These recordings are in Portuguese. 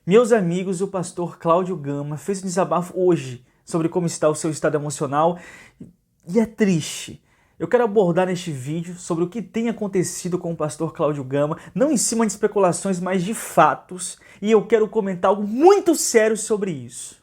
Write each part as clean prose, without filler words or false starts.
Meus amigos, o pastor Cláudio Gama fez um desabafo hoje sobre como está o seu estado emocional e é triste. Eu quero abordar neste vídeo sobre o que tem acontecido com o pastor Cláudio Gama, não em cima de especulações, mas de fatos, e eu quero comentar algo muito sério sobre isso.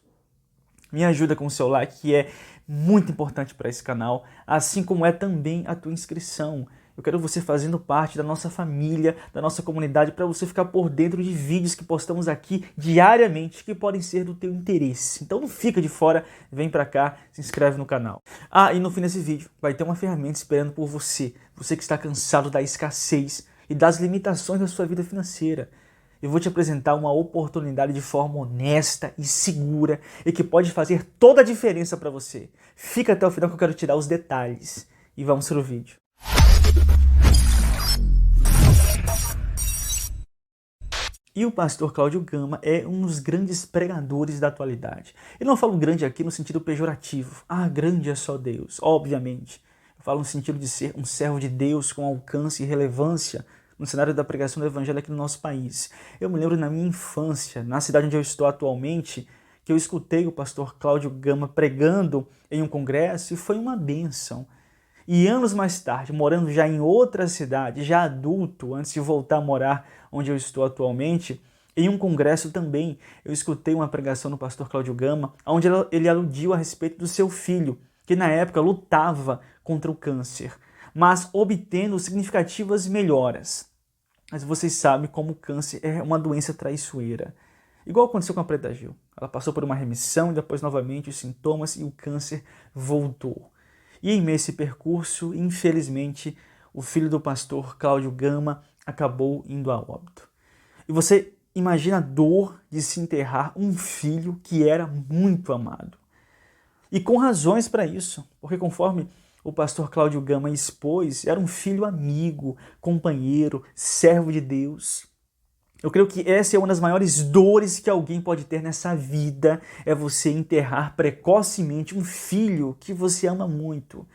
Me ajuda com o seu like, que é muito importante para esse canal, assim como é também a tua inscrição. Eu quero você fazendo parte da nossa família, da nossa comunidade, para você ficar por dentro de vídeos que postamos aqui diariamente, que podem ser do teu interesse. Então não fica de fora, vem para cá, se inscreve no canal. E no fim desse vídeo vai ter uma ferramenta esperando por você, você que está cansado da escassez e das limitações da sua vida financeira. Eu vou te apresentar uma oportunidade de forma honesta e segura e que pode fazer toda a diferença para você. Fica até o final que eu quero te dar os detalhes. E vamos para o vídeo. E o pastor Cláudio Gama é um dos grandes pregadores da atualidade. Eu não falo grande aqui no sentido pejorativo. Grande é só Deus, obviamente. Eu falo no sentido de ser um servo de Deus com alcance e relevância no cenário da pregação do evangelho aqui no nosso país. Eu me lembro na minha infância, na cidade onde eu estou atualmente, que eu escutei o pastor Cláudio Gama pregando em um congresso e foi uma bênção. E anos mais tarde, morando já em outra cidade, já adulto, antes de voltar a morar onde eu estou atualmente, em um congresso também, eu escutei uma pregação do pastor Cláudio Gama, onde ele aludiu a respeito do seu filho, que na época lutava contra o câncer, mas obtendo significativas melhoras. Mas vocês sabem como o câncer é uma doença traiçoeira. Igual aconteceu com a Preta Gil. Ela passou por uma remissão e depois novamente os sintomas e o câncer voltou. E em meio a esse percurso, infelizmente, o filho do pastor Cláudio Gama acabou indo a óbito. E você imagina a dor de se enterrar um filho que era muito amado. E com razões para isso, porque conforme o pastor Cláudio Gama expôs, era um filho amigo, companheiro, servo de Deus. Eu creio que essa é uma das maiores dores que alguém pode ter nessa vida, é você enterrar precocemente um filho que você ama muito.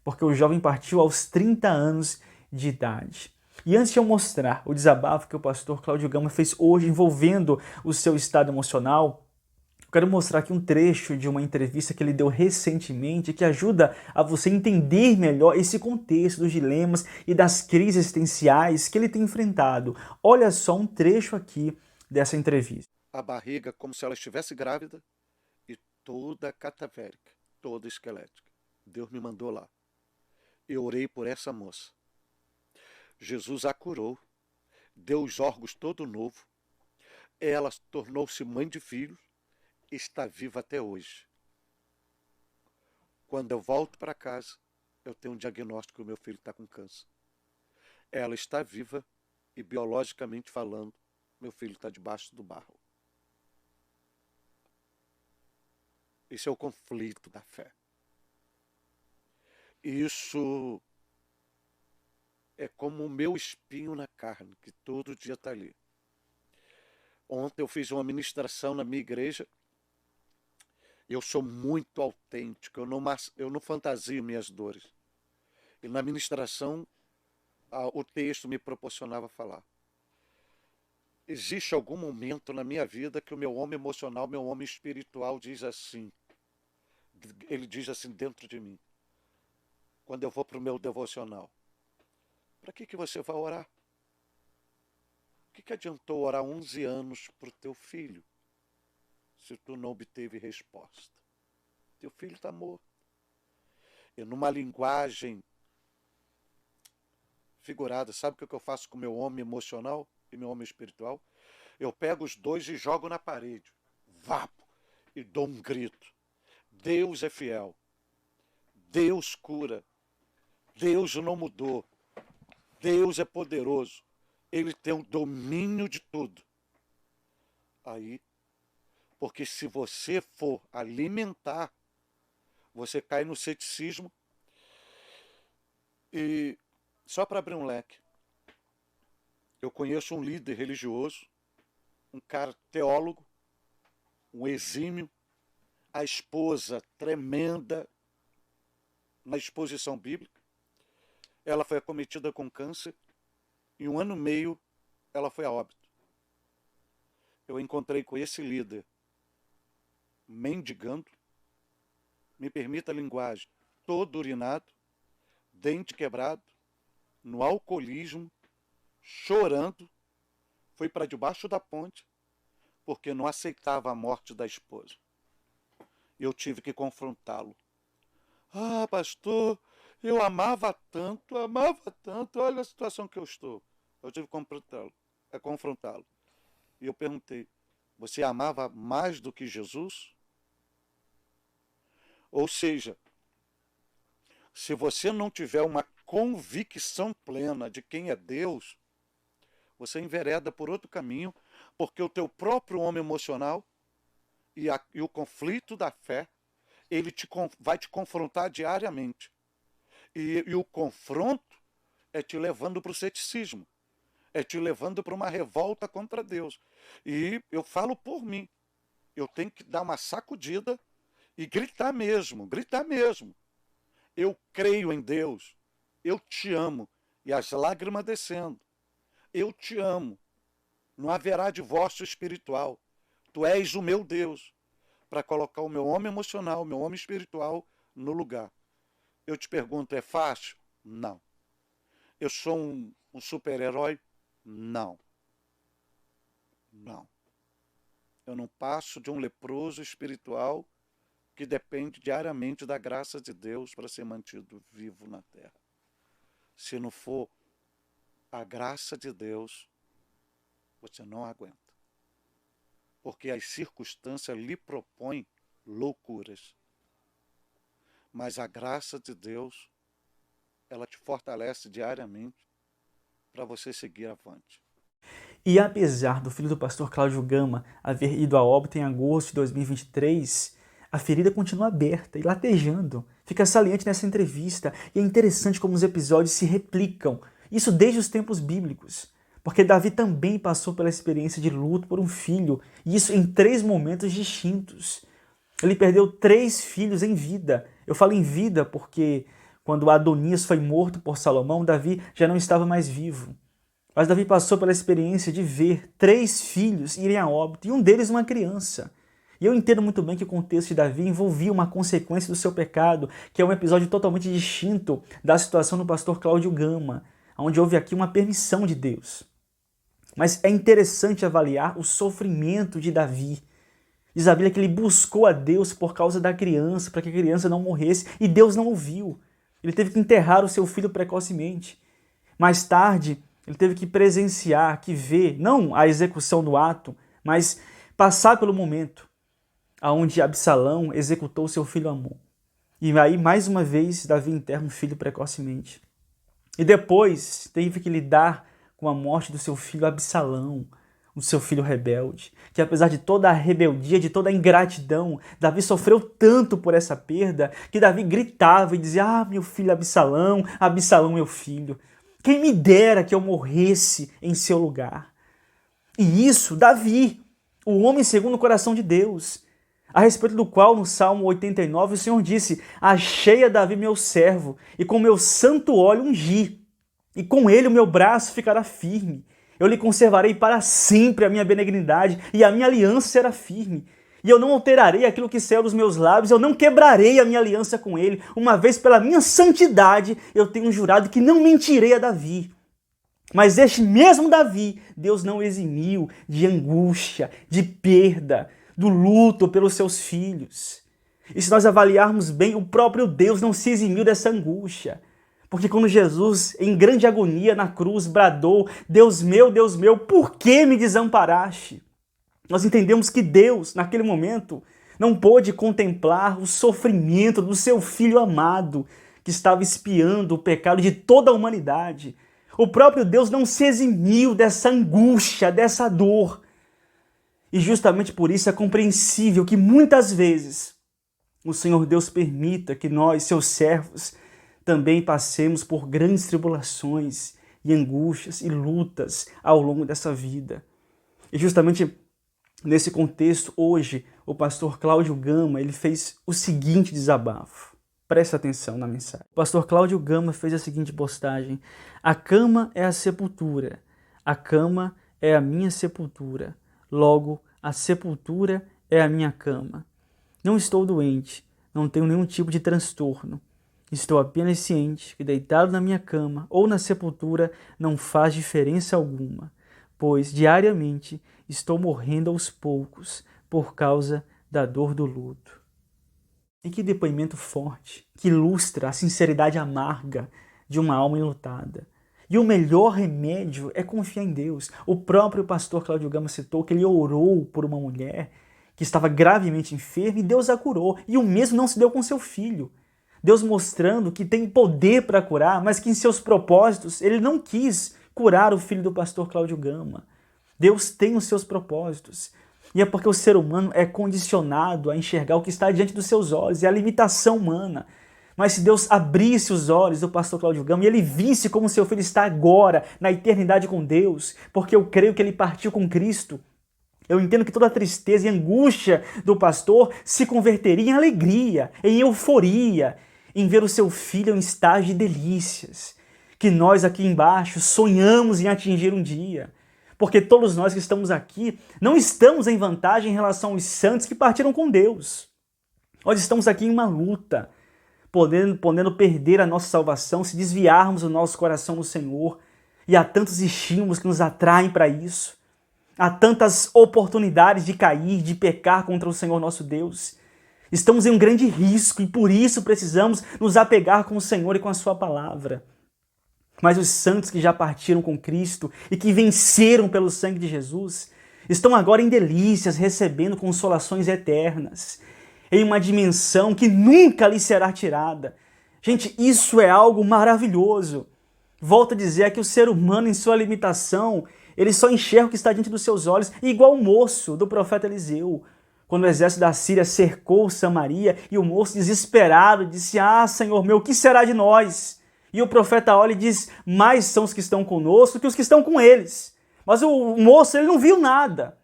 Porque o jovem partiu aos 30 anos de idade. E antes de eu mostrar o desabafo que o pastor Cláudio Gama fez hoje envolvendo o seu estado emocional, eu quero mostrar aqui um trecho de uma entrevista que ele deu recentemente que ajuda a você entender melhor esse contexto dos dilemas e das crises existenciais que ele tem enfrentado. Olha só um trecho aqui dessa entrevista. A barriga como se ela estivesse grávida e toda catavérica, toda esquelética. Deus me mandou lá. Eu orei por essa moça. Jesus a curou, deu os órgãos todo novo. Ela tornou-se mãe de filhos, está viva até hoje. Quando eu volto para casa, eu tenho um diagnóstico que o meu filho está com câncer. Ela está viva e, biologicamente falando, meu filho está debaixo do barro. Esse é o conflito da fé. Isso é como o meu espinho na carne, que todo dia está ali. Ontem eu fiz uma ministração na minha igreja. Eu sou muito autêntico, eu não fantasio minhas dores. E na ministração, o texto me proporcionava falar. Existe algum momento na minha vida que o meu homem emocional, meu homem espiritual diz assim, ele diz assim dentro de mim, quando eu vou para o meu devocional, para que você vai orar? O que adiantou orar 11 anos para o teu filho, se tu não obteve resposta? Teu filho está morto. E numa linguagem figurada, sabe o que eu faço com o meu homem emocional e meu homem espiritual? Eu pego os dois e jogo na parede, vapo, e dou um grito. Deus é fiel. Deus cura. Deus não mudou. Deus é poderoso. Ele tem o domínio de tudo. Aí, porque se você for alimentar, você cai no ceticismo. E só para abrir um leque, eu conheço um líder religioso, um cara teólogo, um exímio, a esposa tremenda na exposição bíblica. Ela foi acometida com câncer. Em 1 ano e meio, ela foi a óbito. eu encontrei com esse líder mendigando, me permita a linguagem, todo urinado, dente quebrado, no alcoolismo, chorando, foi para debaixo da ponte, porque não aceitava a morte da esposa. Eu tive que confrontá-lo. Ah, pastor, eu amava tanto, olha a situação que eu estou. Eu tive que confrontá-lo. E eu perguntei, você amava mais do que Jesus? Ou seja, se você não tiver uma convicção plena de quem é Deus, você envereda por outro caminho, porque o teu próprio homem emocional e o conflito da fé, ele vai te confrontar diariamente. E o confronto é te levando para o ceticismo, é te levando para uma revolta contra Deus. E eu falo por mim, eu tenho que dar uma sacudida e gritar mesmo, gritar mesmo. Eu creio em Deus, eu te amo, e as lágrimas descendo. Eu te amo, não haverá divórcio espiritual. Tu és o meu Deus, para colocar o meu homem emocional, o meu homem espiritual no lugar. Eu te pergunto, é fácil? Não. Eu sou um super-herói? Não. Não. Eu não passo de um leproso espiritual que depende diariamente da graça de Deus para ser mantido vivo na terra. Se não for a graça de Deus, você não aguenta. Porque as circunstâncias lhe propõem loucuras. Mas a graça de Deus, ela te fortalece diariamente para você seguir avante. E apesar do filho do pastor Cláudio Gama haver ido a óbito em agosto de 2023, a ferida continua aberta e latejando. Fica saliente nessa entrevista e é interessante como os episódios se replicam, isso desde os tempos bíblicos. Porque Davi também passou pela experiência de luto por um filho, e isso em 3 momentos distintos. Ele perdeu 3 filhos em vida. Eu falo em vida porque quando Adonias foi morto por Salomão, Davi já não estava mais vivo. Mas Davi passou pela experiência de ver 3 filhos irem a óbito, e um deles uma criança. E eu entendo muito bem que o contexto de Davi envolvia uma consequência do seu pecado, que é um episódio totalmente distinto da situação do pastor Cláudio Gama, onde houve aqui uma permissão de Deus. Mas é interessante avaliar o sofrimento de Davi. Diz a Bíblia que ele buscou a Deus por causa da criança, para que a criança não morresse, e Deus não ouviu. Ele teve que enterrar o seu filho precocemente. Mais tarde, ele teve que presenciar, que ver, não a execução do ato, mas passar pelo momento onde Absalão executou seu filho Amon. E aí, mais uma vez, Davi enterra um filho precocemente. E depois, teve que lidar com a morte do seu filho Absalão, o seu filho rebelde, que apesar de toda a rebeldia, de toda a ingratidão, Davi sofreu tanto por essa perda, que Davi gritava e dizia, ah, meu filho Absalão, Absalão meu filho, quem me dera que eu morresse em seu lugar. E isso, Davi, o homem segundo o coração de Deus, a respeito do qual no Salmo 89 o Senhor disse, achei a Davi meu servo, e com meu santo óleo ungi, e com ele o meu braço ficará firme. Eu lhe conservarei para sempre a minha benignidade, e a minha aliança será firme. E eu não alterarei aquilo que saiu dos meus lábios, eu não quebrarei a minha aliança com ele. Uma vez pela minha santidade, eu tenho jurado que não mentirei a Davi. Mas este mesmo Davi, Deus não eximiu de angústia, de perda, do luto pelos seus filhos. E se nós avaliarmos bem, o próprio Deus não se eximiu dessa angústia. Porque quando Jesus, em grande agonia na cruz, bradou, Deus meu, por que me desamparaste? Nós entendemos que Deus, naquele momento, não pôde contemplar o sofrimento do seu Filho amado, que estava expiando o pecado de toda a humanidade. O próprio Deus não se eximiu dessa angústia, dessa dor. E justamente por isso é compreensível que muitas vezes o Senhor Deus permita que nós, seus servos, também passemos por grandes tribulações e angústias e lutas ao longo dessa vida. E justamente nesse contexto, hoje, o pastor Cláudio Gama ele fez o seguinte desabafo. Presta atenção na mensagem. O pastor Cláudio Gama fez a seguinte postagem. A cama é a sepultura. A cama é a minha sepultura. Logo, a sepultura é a minha cama. Não estou doente, não tenho nenhum tipo de transtorno. Estou apenas ciente que deitado na minha cama ou na sepultura não faz diferença alguma, pois diariamente estou morrendo aos poucos por causa da dor do luto. E que depoimento forte, que ilustra a sinceridade amarga de uma alma enlutada. E o melhor remédio é confiar em Deus. O próprio pastor Cláudio Gama citou que ele orou por uma mulher que estava gravemente enferma e Deus a curou. E o mesmo não se deu com seu filho. Deus mostrando que tem poder para curar, mas que em seus propósitos ele não quis curar o filho do pastor Cláudio Gama. Deus tem os seus propósitos. E é porque o ser humano é condicionado a enxergar o que está diante dos seus olhos, é a limitação humana. Mas se Deus abrisse os olhos do pastor Cláudio Gama e ele visse como seu filho está agora, na eternidade com Deus, porque eu creio que ele partiu com Cristo, eu entendo que toda a tristeza e angústia do pastor se converteria em alegria, em euforia, em ver o seu filho em estágio de delícias, que nós aqui embaixo sonhamos em atingir um dia. Porque todos nós que estamos aqui não estamos em vantagem em relação aos santos que partiram com Deus. Nós estamos aqui em uma luta, podendo perder a nossa salvação se desviarmos o nosso coração do Senhor. E há tantos estímulos que nos atraem para isso. Há tantas oportunidades de cair, de pecar contra o Senhor nosso Deus. Estamos em um grande risco e por isso precisamos nos apegar com o Senhor e com a sua palavra. Mas os santos que já partiram com Cristo e que venceram pelo sangue de Jesus estão agora em delícias, recebendo consolações eternas, em uma dimensão que nunca lhe será tirada. Gente, isso é algo maravilhoso. Volto a dizer que o ser humano, em sua limitação, ele só enxerga o que está diante dos seus olhos, igual o moço do profeta Eliseu. Quando o exército da Síria cercou Samaria e o moço desesperado disse: "Ah, Senhor meu, o que será de nós?" E o profeta olha e diz: "Mais são os que estão conosco que os que estão com eles." Mas o moço, ele não viu nada.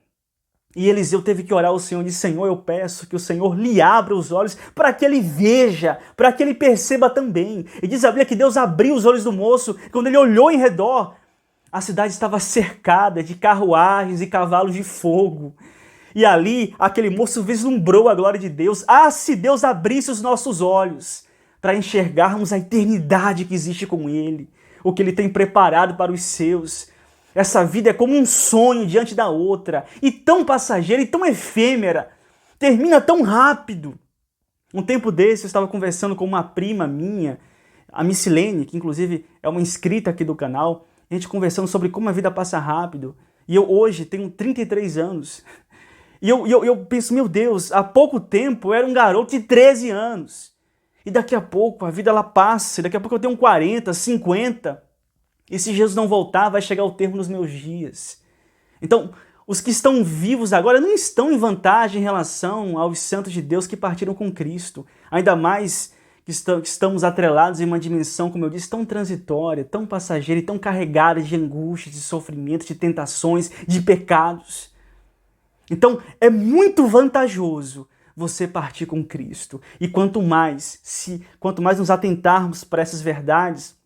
E Eliseu teve que orar ao Senhor e disse: "Senhor, eu peço que o Senhor lhe abra os olhos para que ele veja, para que ele perceba também." E diz a Bíblia que Deus abriu os olhos do moço. Quando ele olhou em redor, a cidade estava cercada de carruagens e cavalos de fogo. E ali, aquele moço vislumbrou a glória de Deus. Ah, se Deus abrisse os nossos olhos para enxergarmos a eternidade que existe com Ele, o que Ele tem preparado para os seus. Essa vida é como um sonho diante da outra, e tão passageira e tão efêmera, termina tão rápido. Um tempo desse eu estava conversando com uma prima minha, a Missilene, que inclusive é uma inscrita aqui do canal, a gente conversando sobre como a vida passa rápido, e eu hoje tenho 33 anos. E eu penso, meu Deus, há pouco tempo eu era um garoto de 13 anos. E daqui a pouco a vida ela passa, daqui a pouco eu tenho 40, 50. E se Jesus não voltar, vai chegar o termo nos meus dias. Então, os que estão vivos agora não estão em vantagem em relação aos santos de Deus que partiram com Cristo. Ainda mais que estamos atrelados em uma dimensão, como eu disse, tão transitória, tão passageira e tão carregada de angústias, de sofrimentos, de tentações, de pecados. Então, é muito vantajoso você partir com Cristo. E quanto mais nos atentarmos para essas verdades,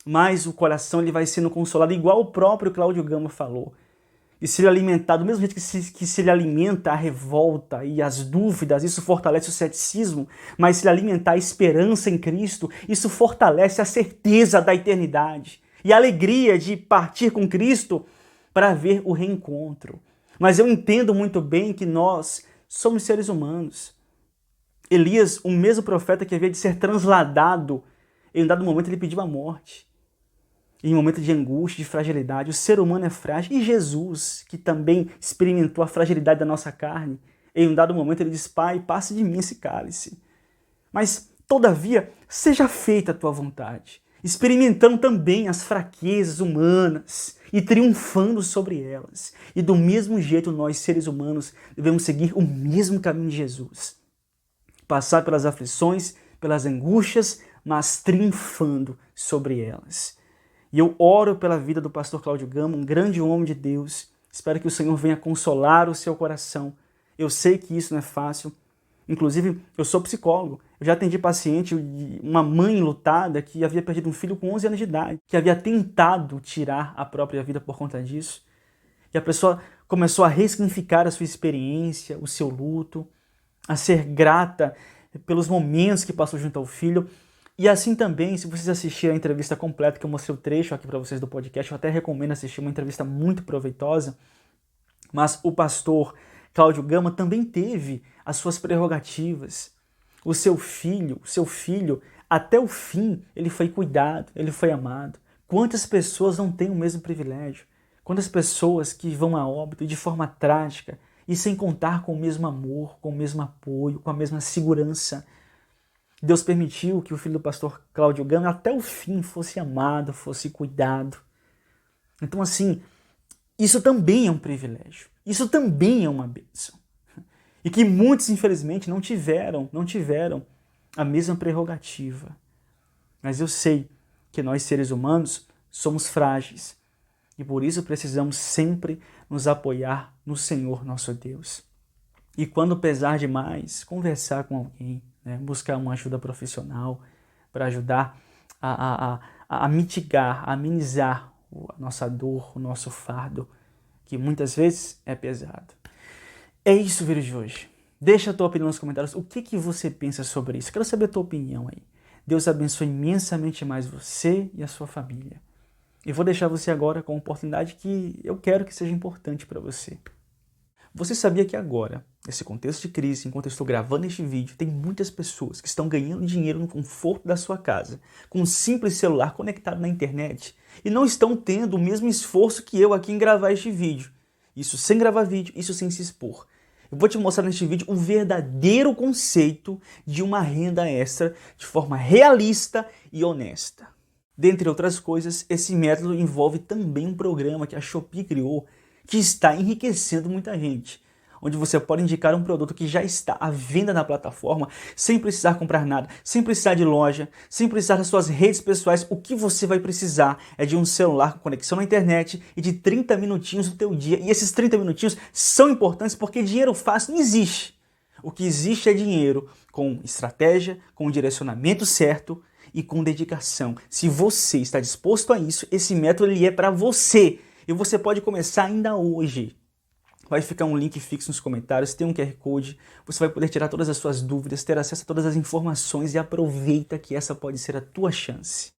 mais o coração ele vai sendo consolado, igual o próprio Cláudio Gama falou. E se ele alimentar, do mesmo jeito que se ele alimenta a revolta e as dúvidas, isso fortalece o ceticismo, mas se ele alimentar a esperança em Cristo, isso fortalece a certeza da eternidade e a alegria de partir com Cristo para ver o reencontro. Mas eu entendo muito bem que nós somos seres humanos. Elias, o mesmo profeta que havia de ser transladado, em um dado momento ele pediu a morte. Em um momento de angústia, de fragilidade, o ser humano é frágil. E Jesus, que também experimentou a fragilidade da nossa carne, em um dado momento ele diz: "Pai, passe de mim esse cálice. Mas, todavia, seja feita a tua vontade." Experimentando também as fraquezas humanas e triunfando sobre elas. E do mesmo jeito nós, seres humanos, devemos seguir o mesmo caminho de Jesus. Passar pelas aflições, pelas angústias, mas triunfando sobre elas. E eu oro pela vida do pastor Cláudio Gama, um grande homem de Deus. Espero que o Senhor venha consolar o seu coração. Eu sei que isso não é fácil. Inclusive, eu sou psicólogo. Eu já atendi paciente, uma mãe lutada que havia perdido um filho com 11 anos de idade, que havia tentado tirar a própria vida por conta disso. E a pessoa começou a ressignificar a sua experiência, o seu luto, a ser grata pelos momentos que passou junto ao filho. E assim também, se vocês assistirem a entrevista completa, que eu mostrei o trecho aqui para vocês do podcast, eu até recomendo assistir, uma entrevista muito proveitosa, mas o pastor Cláudio Gama também teve as suas prerrogativas. O seu filho, até o fim, ele foi cuidado, ele foi amado. Quantas pessoas não têm o mesmo privilégio? Quantas pessoas que vão a óbito de forma trágica e sem contar com o mesmo amor, com o mesmo apoio, com a mesma segurança? Deus permitiu que o filho do pastor Cláudio Gama até o fim fosse amado, fosse cuidado. Então assim, isso também é um privilégio. Isso também é uma bênção. E que muitos, infelizmente, não tiveram a mesma prerrogativa. Mas eu sei que nós, seres humanos, somos frágeis. E por isso precisamos sempre nos apoiar no Senhor nosso Deus. E quando pesar demais, conversar com alguém, né? Buscar uma ajuda profissional para ajudar a mitigar, a amenizar a nossa dor, o nosso fardo, que muitas vezes é pesado. É isso o vídeo de hoje. Deixa a tua opinião nos comentários. O que você pensa sobre isso? Quero saber a tua opinião aí. Deus abençoe imensamente mais você e a sua família. E vou deixar você agora com uma oportunidade que eu quero que seja importante para você. Você sabia que agora, nesse contexto de crise, enquanto eu estou gravando este vídeo, tem muitas pessoas que estão ganhando dinheiro no conforto da sua casa, com um simples celular conectado na internet, e não estão tendo o mesmo esforço que eu aqui em gravar este vídeo. Isso sem gravar vídeo, isso sem se expor. Eu vou te mostrar neste vídeo o verdadeiro conceito de uma renda extra de forma realista e honesta. Dentre outras coisas, esse método envolve também um programa que a Shopee criou que está enriquecendo muita gente, onde você pode indicar um produto que já está à venda na plataforma sem precisar comprar nada, sem precisar de loja, sem precisar das suas redes pessoais. O que você vai precisar é de um celular com conexão na internet e de 30 minutinhos do teu dia. E esses 30 minutinhos são importantes porque dinheiro fácil não existe. O que existe é dinheiro com estratégia, com o direcionamento certo e com dedicação. Se você está disposto a isso, esse método ele é para você. E você pode começar ainda hoje. Vai ficar um link fixo nos comentários, tem um QR Code, você vai poder tirar todas as suas dúvidas, ter acesso a todas as informações e aproveita que essa pode ser a tua chance.